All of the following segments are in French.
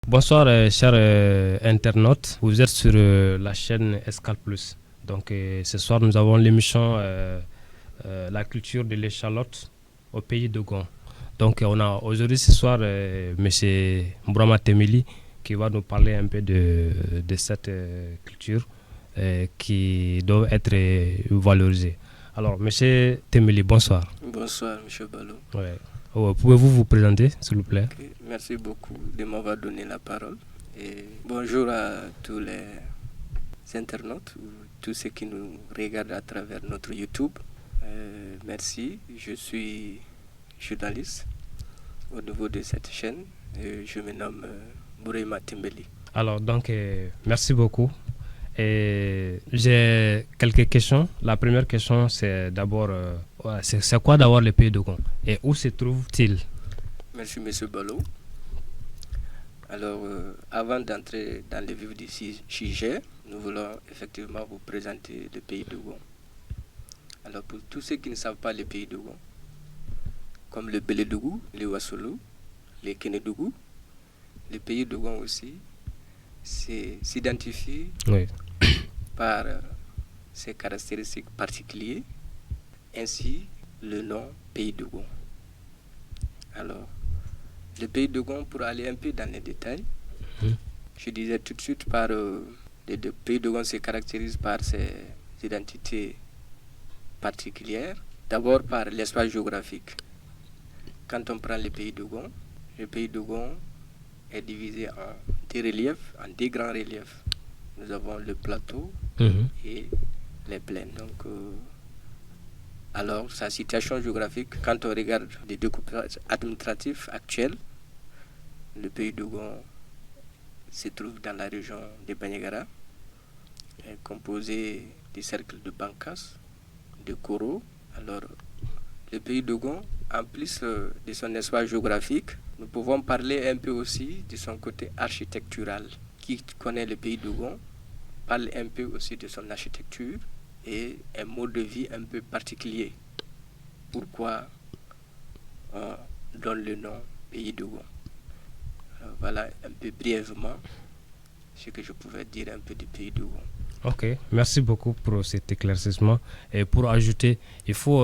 Bonsoir chers internautes, vous êtes sur la chaîne Escale Plus. Donc ce soir nous avons l'émission La culture de l'échalote au pays de Gon. Donc on a aujourd'hui ce soir monsieur Mbourama Temeli qui va nous parler un peu de cette culture qui doit être valorisée. Alors monsieur Temeli, bonsoir. Bonsoir monsieur Balo. Ouais. Pouvez-vous vous présenter s'il vous plaît? Okay. Merci beaucoup de m'avoir donné la parole. Et bonjour à tous les internautes, tous ceux qui nous regardent à travers notre YouTube. Merci, je suis journaliste au niveau de cette chaîne. Je me nomme Mbourama Temeli. Alors donc merci beaucoup. Et j'ai quelques questions. La première question c'est d'abord c'est quoi d'abord le pays de Gon et où se trouve-t-il? Merci monsieur Balo. Alors avant d'entrer dans le vif du sujet, nous voulons effectivement vous présenter le pays de Gon. Alors pour tous ceux qui ne savent pas le pays de Gon, comme le Bélédougou, le Wassoulou, le Kénédougou, le pays de Gon aussi s'identifie par ses caractéristiques particulières, ainsi le nom pays de Gon. Alors, le pays de Gon, pour aller un peu dans les détails, je disais tout de suite par le pays de Gon se caractérise par ses identités particulières. D'abord par l'espace géographique. Quand on prend le pays de Gon est divisé en deux reliefs, en deux grands reliefs. Nous avons le plateau et les plaines. Donc, alors, sa situation géographique, quand on regarde les découpages administratifs actuels, le pays de Gon se trouve dans la région de Bandiagara, composé des cercles de Bankas, de Koro. Alors, le pays de Gon, en plus de son espace géographique, nous pouvons parler un peu aussi de son côté architectural. Qui connaît le pays de Gon parle un peu aussi de son architecture et un mode de vie un peu particulier. Pourquoi on donne le nom pays de Gon? Voilà un peu brièvement ce que je pouvais dire un peu du pays de Gon. Ok, merci beaucoup pour cet éclaircissement. Et pour ajouter, il faut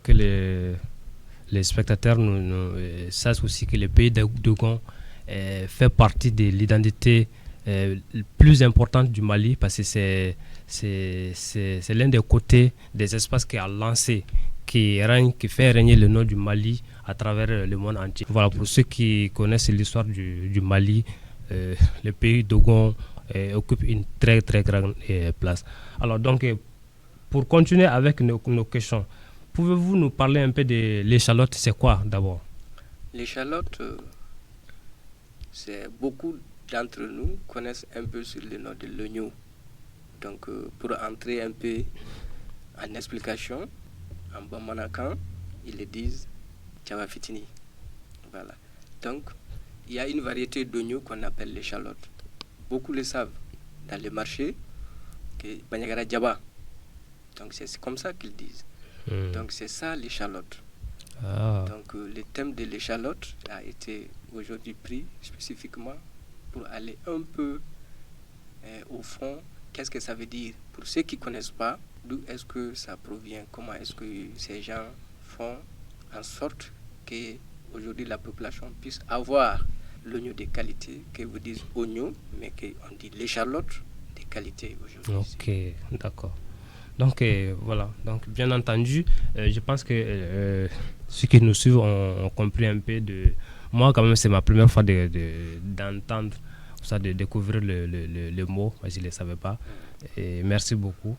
que les spectateurs nous sachent aussi que le pays de Gon fait partie de l'identité plus importante du Mali parce que c'est l'un des côtés des espaces qui a lancé, qui fait régner le nom du Mali à travers le monde entier. Voilà, pour ceux qui connaissent l'histoire du Mali, le pays de Gon occupe une très très grande place. Alors donc, pour continuer avec nos questions, pouvez-vous nous parler un peu de l'échalote? C'est quoi d'abord? L'échalote, c'est beaucoup d'entre nous connaissent un peu sur le nom de l'oignon. Donc pour entrer un peu en explication, en Bamanakan, ils le disent Tchawafitini. Voilà. Donc il y a une variété d'oignons qu'on appelle l'échalote. Beaucoup le savent dans les marchés, que Bandiagara Djaba. Donc c'est comme ça qu'ils disent. Donc c'est ça l'échalote. Donc le thème de l'échalote a été aujourd'hui pris spécifiquement pour aller un peu au fond. Qu'est-ce que ça veut dire? Pour ceux qui ne connaissent pas, d'où est-ce que ça provient? Comment est-ce que ces gens font en sorte que aujourd'hui la population puisse avoir l'oignon de qualité, que vous dites oignon, mais qu'on dit l'échalote de qualité aujourd'hui. Ok, d'accord. Donc voilà, donc bien entendu, je pense que ceux qui nous suivent ont compris un peu de... Moi quand même c'est ma première fois d'entendre ça, de découvrir le mot, moi je ne le savais pas. Et merci beaucoup.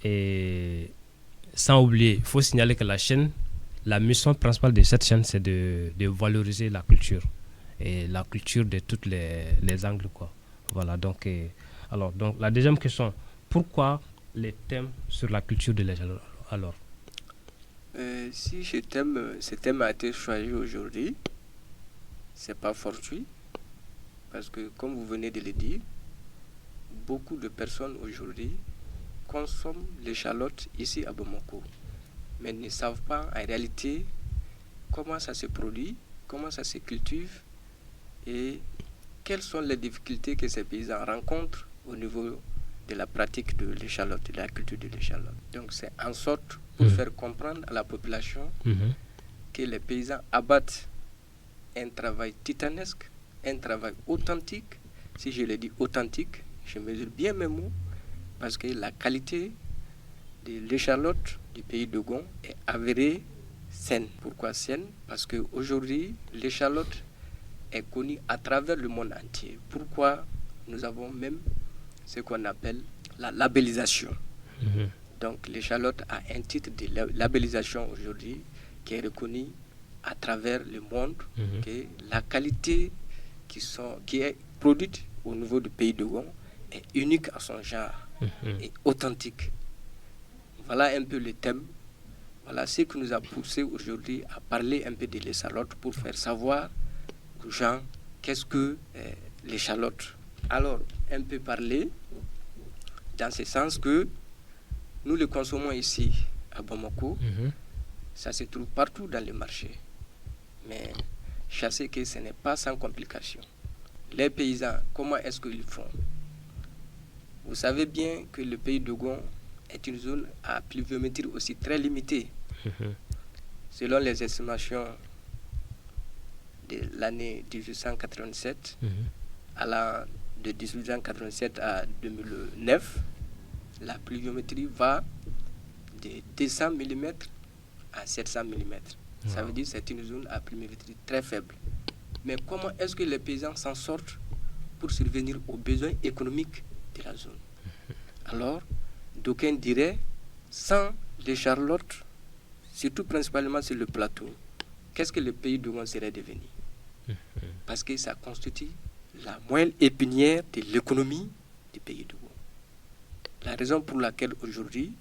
Et sans oublier, il faut signaler que la mission principale de cette chaîne c'est de valoriser la culture. Et la culture de tous les angles, quoi. Voilà, donc, alors, donc la deuxième question, pourquoi les thèmes sur la culture de l'échalote alors? Si ce thème a été choisi aujourd'hui, c'est pas fortuit, parce que comme vous venez de le dire, beaucoup de personnes aujourd'hui consomment l'échalote ici à Bamako, mais ne savent pas en réalité comment ça se produit, comment ça se cultive et quelles sont les difficultés que ces paysans rencontrent au niveau de la pratique de l'échalote, de la culture de l'échalote. Donc c'est en sorte pour faire comprendre à la population que les paysans abattent un travail titanesque, un travail authentique. Si je le dis authentique, je mesure bien mes mots, parce que la qualité de l'échalote du pays d'Ogon est avérée saine. Pourquoi saine? Parce qu'aujourd'hui, l'échalote est connue à travers le monde entier. Pourquoi nous avons même ce qu'on appelle la labellisation. Donc l'échalote a un titre de labellisation aujourd'hui qui est reconnu à travers le monde, que la qualité qui est produite au niveau du pays d'Ogon est unique à son genre et authentique. Voilà un peu le thème. Voilà ce qui nous a poussé aujourd'hui à parler un peu de l'échalote pour faire savoir aux gens qu'est-ce que l'échalote. Alors, un peu parler dans ce sens que nous le consommons ici à Bamako, ça se trouve partout dans les marchés. Mais sachez que ce n'est pas sans complication. Les paysans, comment est-ce qu'ils font? Vous savez bien que le pays d'Ogon est une zone à pluviométrie aussi très limitée. Selon les estimations de l'année 1887, allant de 1887 à 2009, la pluviométrie va de 200 mm à 700 mm. Ça veut dire que c'est une zone à pluviométrie très faible. Mais comment est-ce que les paysans s'en sortent pour subvenir aux besoins économiques de la zone? Alors, d'aucuns diraient, sans l'échalote, surtout principalement sur le plateau, qu'est-ce que le pays d'Ogon serait devenu? Parce que ça constitue la moelle épinière de l'économie du pays d'Ogon. La raison pour laquelle aujourd'hui,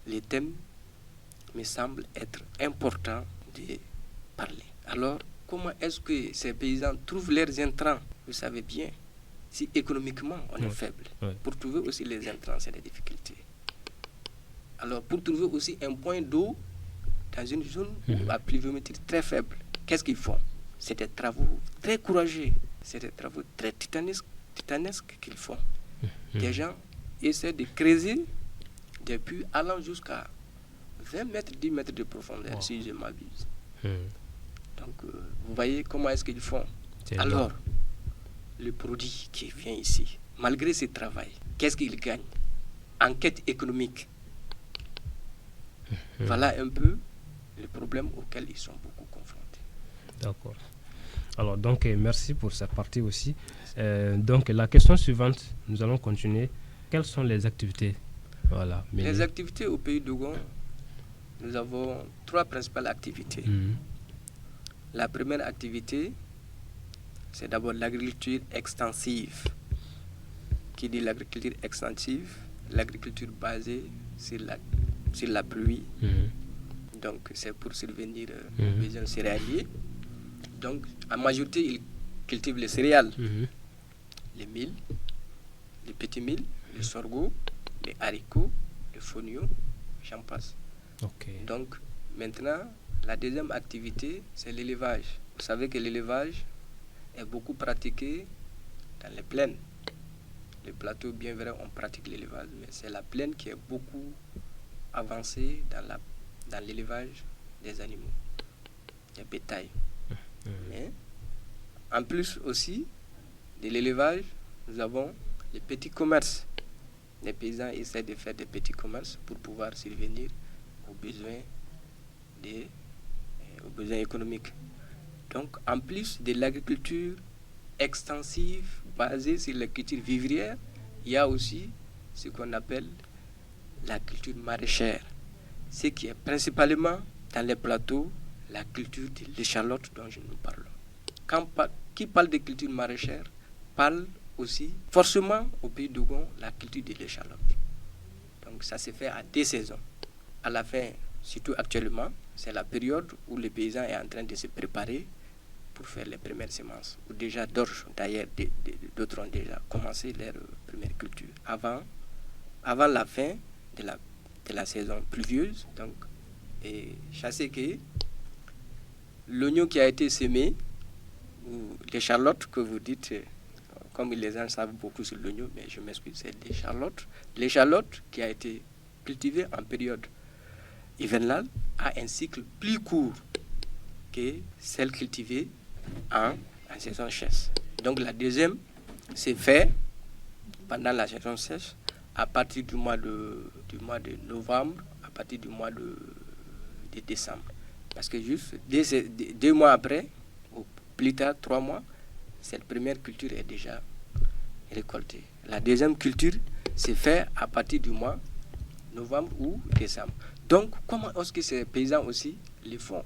les thèmes me semblent être importants de parler. Alors, comment est-ce que ces paysans trouvent leurs intrants? Vous savez bien, si économiquement on est faible, pour trouver aussi les intrants, c'est des difficultés. Alors, pour trouver aussi un point d'eau dans une zone à pluviométrie très faible, qu'est-ce qu'ils font? C'est des travaux très courageux, c'est des travaux très titanesques qu'ils font. Des gens essaient de creuser des puits allant jusqu'à 20 mètres, 10 mètres de profondeur, si je m'abuse. Donc, vous voyez comment est-ce qu'ils font. Alors, le produit qui vient ici, malgré ce travail, qu'est-ce qu'il gagne? Enquête économique. Voilà un peu le problème auquel ils sont beaucoup confrontés. D'accord. Alors, donc, merci pour cette partie aussi. Donc, la question suivante, nous allons continuer. Quelles sont les activités? Voilà, les activités au pays d'Ogon, nous avons 3 principales activités. La première activité, c'est d'abord l'agriculture extensive. Qui dit l'agriculture extensive? L'agriculture basée sur la pluie. Donc, c'est pour subvenir aux besoins céréaliers. Donc, en majorité, ils cultivent les céréales, les milles, les petits milles, le sorgho, les haricots, le fonio, j'en passe. Donc, maintenant, la deuxième activité, c'est l'élevage. Vous savez que l'élevage est beaucoup pratiqué dans les plaines. Les plateaux, bien vrai, on pratique l'élevage, mais c'est la plaine qui est beaucoup avancée dans l'élevage des animaux, des bétails. Mais, en plus aussi de l'élevage, nous avons les petits commerces. Les paysans essaient de faire des petits commerces pour pouvoir subvenir aux besoins économiques. Donc, en plus de l'agriculture extensive basée sur la culture vivrière, il y a aussi ce qu'on appelle la culture maraîchère, ce qui est principalement dans les plateaux la culture de l'échalote dont je nous parle. Qui parle de culture maraîchère parle aussi forcément au pays d'Ogon la culture de l'échalote. Donc ça se fait à 2 saisons. À la fin, surtout actuellement, c'est la période où les paysans sont en train de se préparer pour faire les premières semences. Ou déjà d'ailleurs, d'autres ont déjà commencé leur première culture. Avant la fin de la saison pluvieuse, donc, et chassez que l'oignon qui a été semé, ou l'échalote que vous dites comme les gens savent beaucoup sur l'oignon, mais je m'explique, c'est l'échalote. L'échalote qui a été cultivée en période hivernale a un cycle plus court que celle cultivée en saison sèche. Donc la deuxième, c'est fait pendant la saison sèche, à partir du mois de novembre, à partir du mois de décembre. Parce que juste 2 mois après, ou plus tard 3 mois, cette première culture est déjà récoltée. La deuxième culture, c'est fait à partir du mois novembre ou décembre. Donc, comment est-ce que ces paysans aussi le font?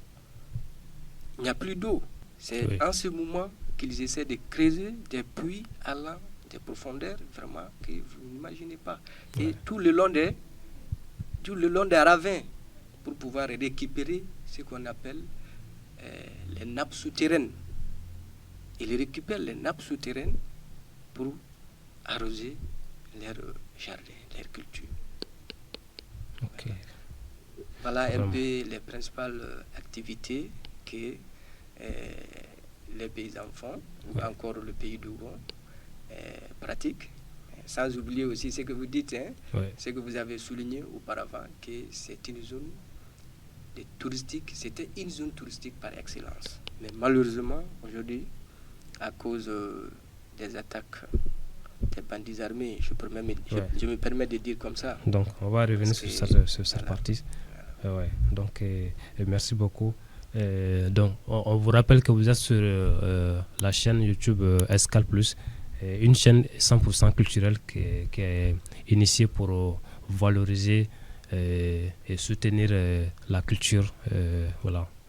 Il n'y a plus d'eau. C'est en ce moment qu'ils essaient de creuser des puits allant des profondeurs vraiment que vous n'imaginez pas. Et tout le long des ravins pour pouvoir récupérer ce qu'on appelle les nappes souterraines. Ils récupèrent les nappes souterraines pour arroser leurs jardins, leurs cultures. Ok. Voilà un peu les principales activités que les paysans font, ou encore le pays d'Ougon pratique. Sans oublier aussi ce que vous dites, ce que vous avez souligné auparavant, que c'est une zone touristique, c'était une zone touristique par excellence. Mais malheureusement, aujourd'hui, à cause des attaques des bandits armés, je me permets de dire comme ça. Donc, on va revenir sur cette partie. Donc, merci beaucoup. Donc, on vous rappelle que vous êtes sur la chaîne YouTube Escale Plus, une chaîne 100% culturelle qui est initiée pour valoriser et soutenir la culture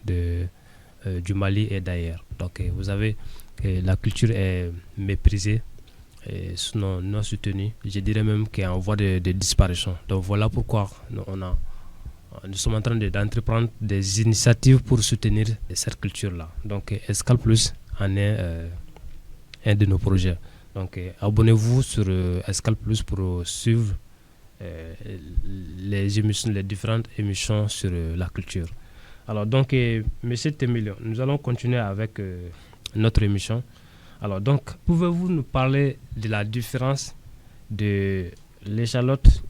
du Mali et d'ailleurs. Donc, vous savez que la culture est méprisée, et sinon non soutenue. Je dirais même qu'elle est en voie de disparition. Donc, voilà pourquoi nous sommes en train d'entreprendre des initiatives pour soutenir cette culture-là. Donc, Escale Plus en est un de nos projets. Donc, abonnez-vous sur Escale Plus pour suivre les différentes émissions sur la culture. Alors, donc, Monsieur Temilio, nous allons continuer avec notre émission. Alors, donc, pouvez-vous nous parler de la différence de l'échalote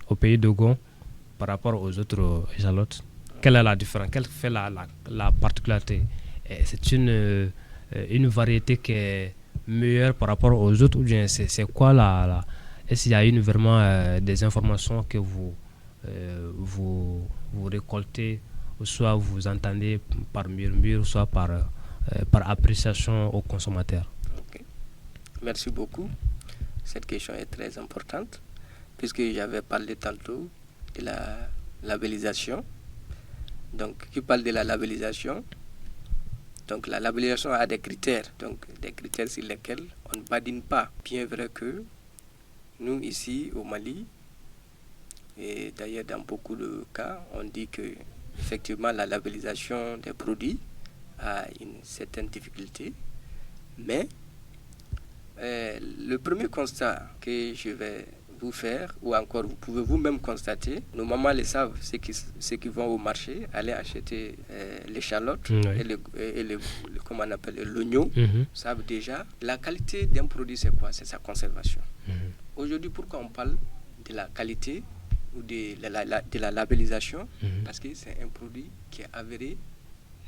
au pays d'Ogon par rapport aux autres échalotes? Quelle est la différence? Quelle fait la particularité? C'est une variété qui est meilleure par rapport aux autres, ou bien c'est quoi est-ce qu'il y a vraiment des informations que vous récoltez, ou soit vous entendez par murmure, soit par appréciation aux consommateurs? Okay. Merci beaucoup. Cette question est très importante, puisque j'avais parlé tantôt de la labellisation. Donc, qui parle de la labellisation? Donc, la labellisation a des critères, donc des critères sur lesquels on ne badine pas. Bien vrai que nous, ici au Mali, et d'ailleurs dans beaucoup de cas, on dit que effectivement la labellisation des produits a une certaine difficulté, mais le premier constat que je vais vous faire, ou encore vous pouvez vous-même constater, nos mamans le savent, ceux qui vont au marché aller acheter l'échalote et comment on appelle l'oignon, savent déjà la qualité d'un produit, c'est quoi? C'est sa conservation. Aujourd'hui, pourquoi on parle de la qualité ou de la labellisation? Parce que c'est un produit qui est avéré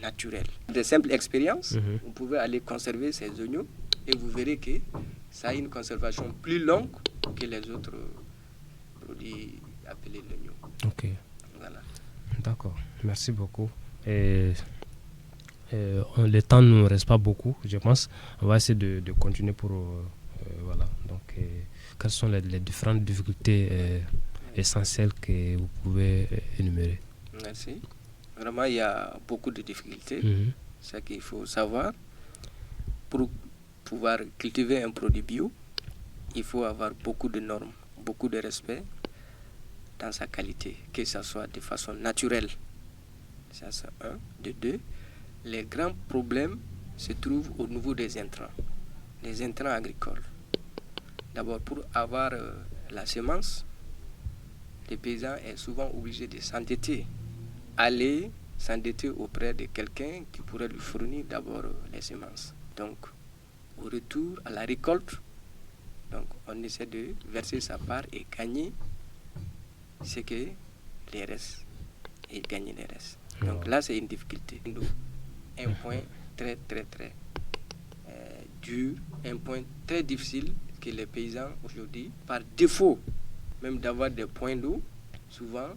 naturel. De simples expériences, vous pouvez aller conserver ces oignons et vous verrez que ça a une conservation plus longue que les autres produits appelés l'oignon. Ok. Voilà. D'accord. Merci beaucoup. Le temps ne nous reste pas beaucoup, je pense. On va essayer de continuer pour... voilà. Donc, quelles sont les différentes difficultés essentielles que vous pouvez énumérer? Merci. Vraiment, il y a beaucoup de difficultés. C'est ça qu'il faut savoir. Pour pouvoir cultiver un produit bio, il faut avoir beaucoup de normes, beaucoup de respect dans sa qualité, que ce soit de façon naturelle. Ça, c'est un. De deux, les grands problèmes se trouvent au niveau des intrants, les intrants agricoles. D'abord, pour avoir la semence, les paysans sont souvent obligés de s'endetter, aller s'endetter auprès de quelqu'un qui pourrait lui fournir d'abord les semences. Donc, au retour, à la récolte, donc on essaie de verser sa part et gagner ce que les restes, et gagner les restes. Donc là, c'est une difficulté. Un point très, très, très dur, un point très difficile que les paysans aujourd'hui, par défaut même d'avoir des points d'eau, souvent,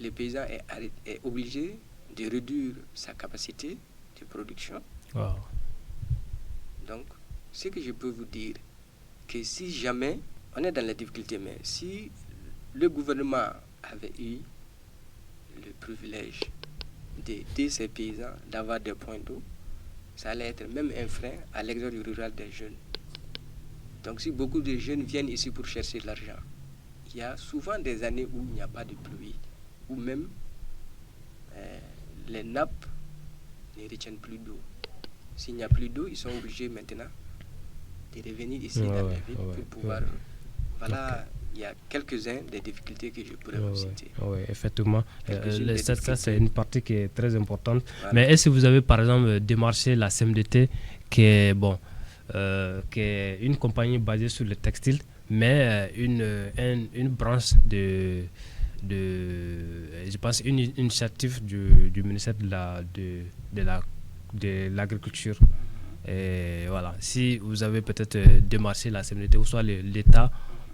le paysan est obligé de réduire sa capacité de production. Wow. Donc, ce que je peux vous dire, que si jamais, on est dans la difficulté, mais si le gouvernement avait eu le privilège d'aider ces paysans d'avoir des points d'eau, ça allait être même un frein à l'exode rural des jeunes. Donc si beaucoup de jeunes viennent ici pour chercher de l'argent, il y a souvent des années où il n'y a pas de pluie, où même les nappes ne retiennent plus d'eau. S'il n'y a plus d'eau, ils sont obligés maintenant de revenir ici dans les villes pour pouvoir... Voilà, il y a quelques-uns des difficultés que je pourrais vous citer. Oui, effectivement. Ça, c'est une partie qui est très importante. Voilà. Mais est-ce que vous avez, par exemple, démarché la CMDT, qui est, qui est une compagnie basée sur le textile, mais une branche je pense, une initiative du ministère de l'Agriculture. Et voilà, si vous avez peut-être démarché la CMDT ou soit l'État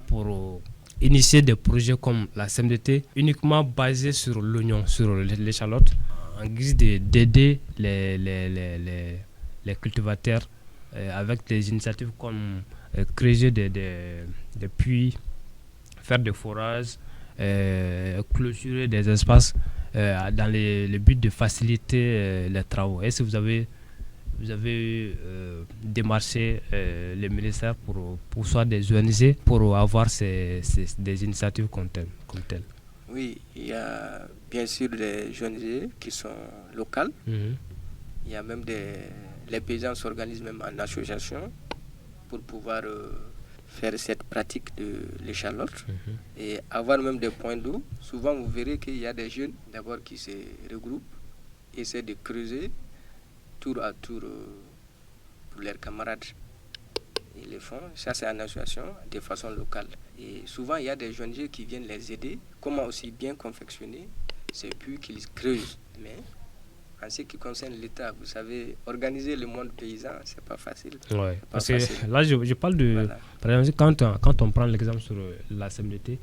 pour initier des projets comme la CMDT uniquement basés sur l'oignon, sur l'échalote, en guise d'aider les cultivateurs avec des initiatives comme creuser des puits, faire des forages, clôturer des espaces dans le but de faciliter les travaux. Est-ce que vous avez démarché les ministères pour soit des ONG pour avoir des initiatives comme telles? Oui, il y a bien sûr des ONG qui sont locales. Il y a même les paysans s'organisent même en association pour pouvoir faire cette pratique de l'échalote et avoir même des points d'eau. Souvent, vous verrez qu'il y a des jeunes d'abord qui se regroupent, essaient de creuser tour à tour pour leurs camarades. Ils le font. Ça, c'est en association de façon locale. Et souvent, il y a des ONG qui viennent les aider. Comment aussi bien confectionner ces puits qu'ils creusent. Mais en ce qui concerne l'État, vous savez, organiser le monde paysan, c'est pas facile. Ouais, parce que là, je parle de... Voilà. Par exemple, quand on prend l'exemple sur la CMDT,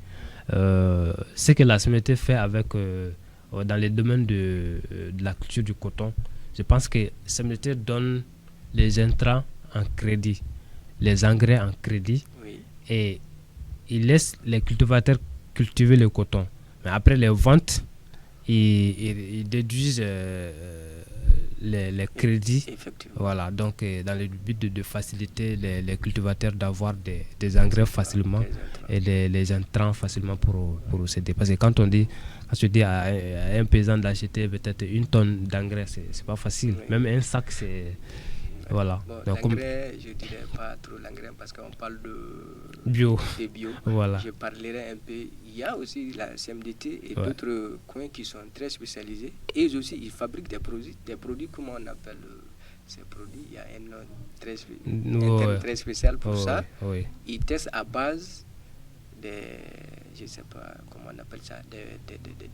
ce que la CMDT fait avec, dans les domaines de la culture du coton, je pense que la CMDT donne les intrants en crédit, les engrais en crédit, et il laisse les cultivateurs cultiver le coton. Mais après les ventes, ils déduisent les crédits. Voilà, donc dans le but de faciliter les cultivateurs d'avoir des engrais facilement et les intrants facilement pour s'aider. Parce que quand je dis à un paysan d'acheter peut-être une tonne d'engrais, c'est pas facile. Même un sac, c'est... Voilà. Bon, donc, l'engrais, je dirais pas trop l'engrais parce qu'on parle de bio. Voilà. Je parlerai un peu. Il y a aussi la CMDT et d'autres coins qui sont très spécialisés. Et eux aussi, ils fabriquent des produits, comment on appelle ces produits. Il y a un nom très spécial pour ça. Ils testent à base je ne sais pas comment on appelle ça,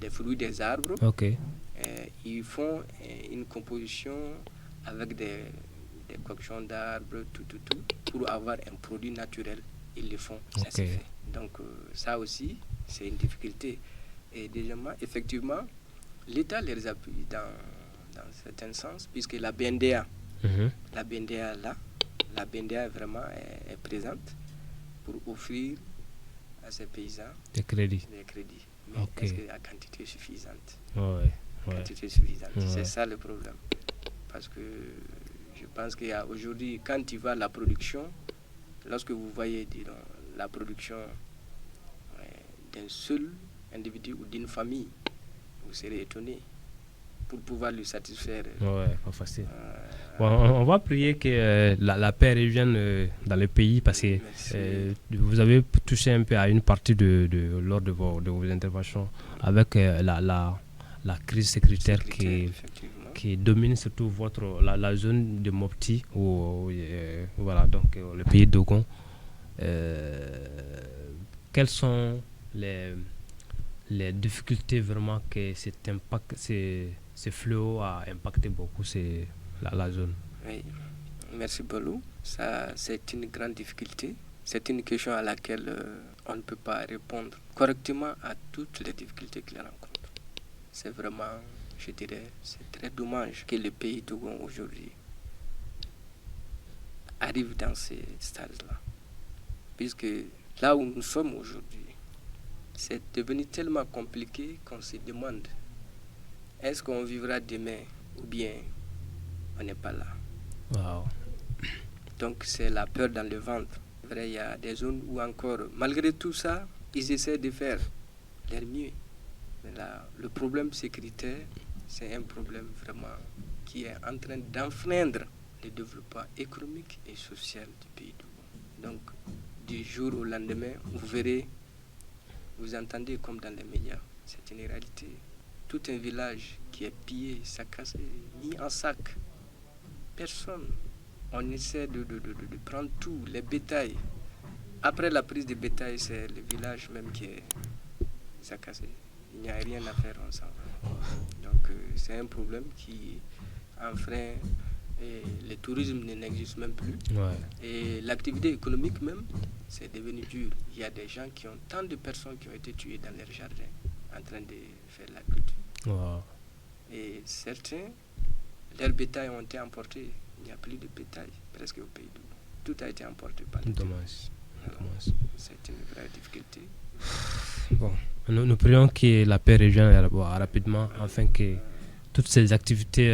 des fruits des arbres. Ils font une composition avec des coctions d'arbres, tout, pour avoir un produit naturel. Ils le font, ça se fait. Donc ça aussi, c'est une difficulté. Et deuxièmement, effectivement, l'État les appuie dans certains sens, puisque la BNDA, la BNDA vraiment est présente pour offrir à ces paysans des crédits. Mais est-ce qu'à quantité suffisante? Quantité suffisante. C'est ça le problème. Parce que je pense qu'aujourd'hui, quand tu vas à la production, lorsque vous voyez la production d'un seul individu ou d'une famille, vous serez étonné pour pouvoir le satisfaire. Pas facile. On va prier que la paix revienne dans le pays parce que vous avez touché un peu à une partie lors de vos interventions avec la crise sécuritaire qui qui domine surtout la zone de Mopti, voilà, donc le pays Dogon. Quelles sont les difficultés vraiment que ce fléau a impacté beaucoup la zone? Oui, merci Balou. Ça, c'est une grande difficulté. C'est une question à laquelle on ne peut pas répondre correctement à toutes les difficultés qu'il rencontre. C'est vraiment, je dirais, c'est très dommage que le pays Dogon aujourd'hui arrive dans ces stades-là. Puisque là où nous sommes aujourd'hui, c'est devenu tellement compliqué qu'on se demande est-ce qu'on vivra demain ou bien on n'est pas là. Wow. Donc c'est la peur dans le ventre. Vrai, il y a des zones où encore, malgré tout ça, ils essaient de faire leur mieux. Mais là, le problème sécuritaire, c'est un problème vraiment qui est en train d'enfreindre le développement économique et social du pays Dogon. Donc, du jour au lendemain, vous verrez, vous entendez comme dans les médias, c'est une réalité. Tout un village qui est pillé, saccagé, mis en sac. Personne. On essaie de prendre tout, les bétails. Après la prise des bétails, c'est le village même qui est saccagé. Il n'y a rien à faire ensemble. Donc c'est un problème qui enfreint et le tourisme n'existe même plus. Ouais. Et l'activité économique même, c'est devenu dur. Il y a des gens qui ont tant de personnes qui ont été tuées dans leur jardin en train de faire la culture. Wow. Et certains, leurs bétails ont été emportés. Il n'y a plus de bétail presque au pays. Tout a été emporté par les Dommage. C'est une vraie difficulté. Bon, nous prions que la paix revienne rapidement afin que toutes ces activités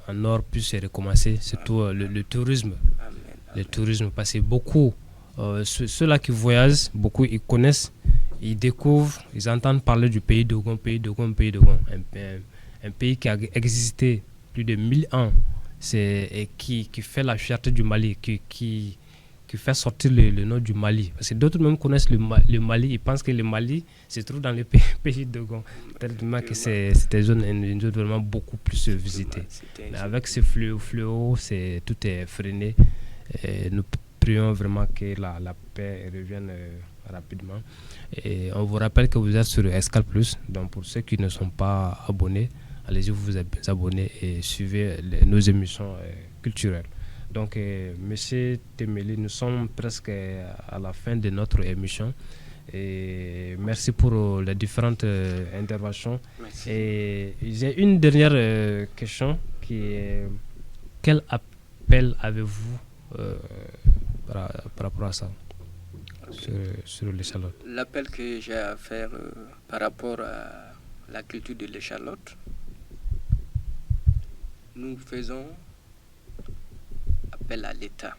en or puissent recommencer, surtout le tourisme. Amen. Le tourisme, parce que beaucoup, ceux-là qui voyagent, beaucoup ils connaissent, ils découvrent, ils entendent parler du pays Dogon, un pays qui a existé plus de 1000 ans, et qui fait la fierté du Mali, qui fait sortir le nom du Mali. Parce que d'autres même connaissent le Mali, ils pensent que le Mali se trouve dans le pays Dogon, tellement que c'est une zone vraiment beaucoup plus visitée. Mais avec ce fléau, tout est freiné. Et nous prions vraiment que la paix revienne rapidement. Et on vous rappelle que vous êtes sur Escale Plus, donc pour ceux qui ne sont pas abonnés, allez-y vous abonner et suivez nos émissions culturelles. Donc, Monsieur Temeli, nous sommes presque à la fin de notre émission. Et merci pour les différentes interventions. Merci. Et j'ai une dernière question qui est quel appel avez-vous par rapport à ça, sur l'échalote? L'appel que j'ai à faire par rapport à la culture de l'échalote, nous faisons appel à l'État,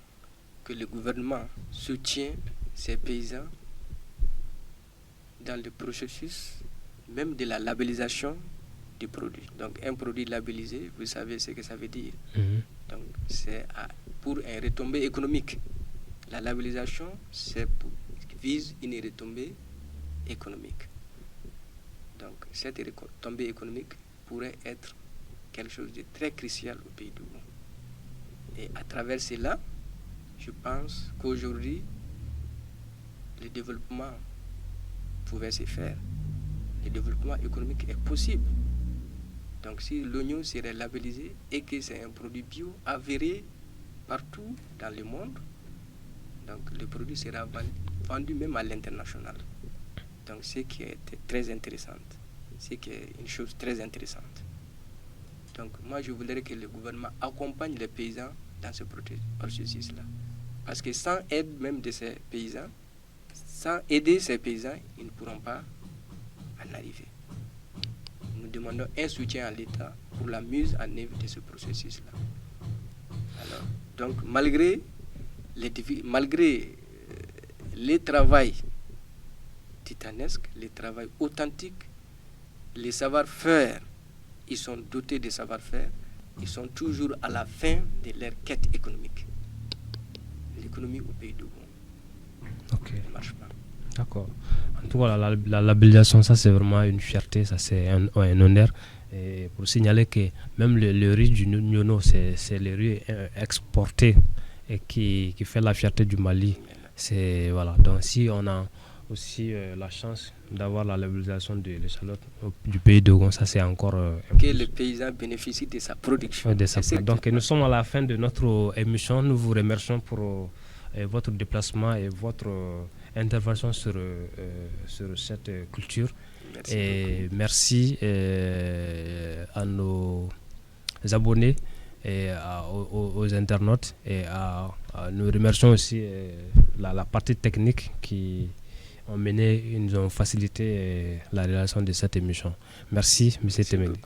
que le gouvernement soutienne ces paysans dans le processus même de la labellisation du produit. Donc un produit labellisé, vous savez ce que ça veut dire. Donc c'est pour un retombée économique. La labellisation, vise une retombée économique. Donc cette retombée économique pourrait être quelque chose de très crucial au pays Dogon. Et à travers cela, je pense qu'aujourd'hui, le développement pouvait se faire. Le développement économique est possible. Donc si l'oignon serait labellisé et que c'est un produit bio avéré partout dans le monde, donc le produit sera vendu même à l'international. Donc ce qui est très intéressant, c'est qui est une chose très intéressante. Donc moi je voudrais que le gouvernement accompagne les paysans dans ce processus-là. Parce que sans aide même de ces paysans, sans aider ces paysans, ils ne pourront pas en arriver. Nous demandons un soutien à l'État pour la mise en œuvre de ce processus-là. Alors, donc malgré les travail titanesques, les travail authentiques, les savoir-faire, ils sont dotés de savoir-faire, ils sont toujours à la fin de leur quête économique. L'économie au pays Dogon ne marche pas. D'accord. En tout cas, la labellisation, ça c'est vraiment une fierté, ça c'est un honneur. Et pour signaler que même le riz du Nyono, c'est le riz exporté et qui fait la fierté du Mali. C'est, voilà. Donc si on a aussi la chance d'avoir la labellisation de l'échalote du pays de Gon, ça c'est encore que le paysan bénéficie de sa production. Donc nous sommes à la fin de notre émission. Nous vous remercions pour votre déplacement et votre intervention sur cette culture. Merci et beaucoup. Merci à nos abonnés et aux internautes, et nous remercions aussi la partie technique qui ont mené, ils nous ont facilité la réalisation de cette émission. Merci, M. Temeli.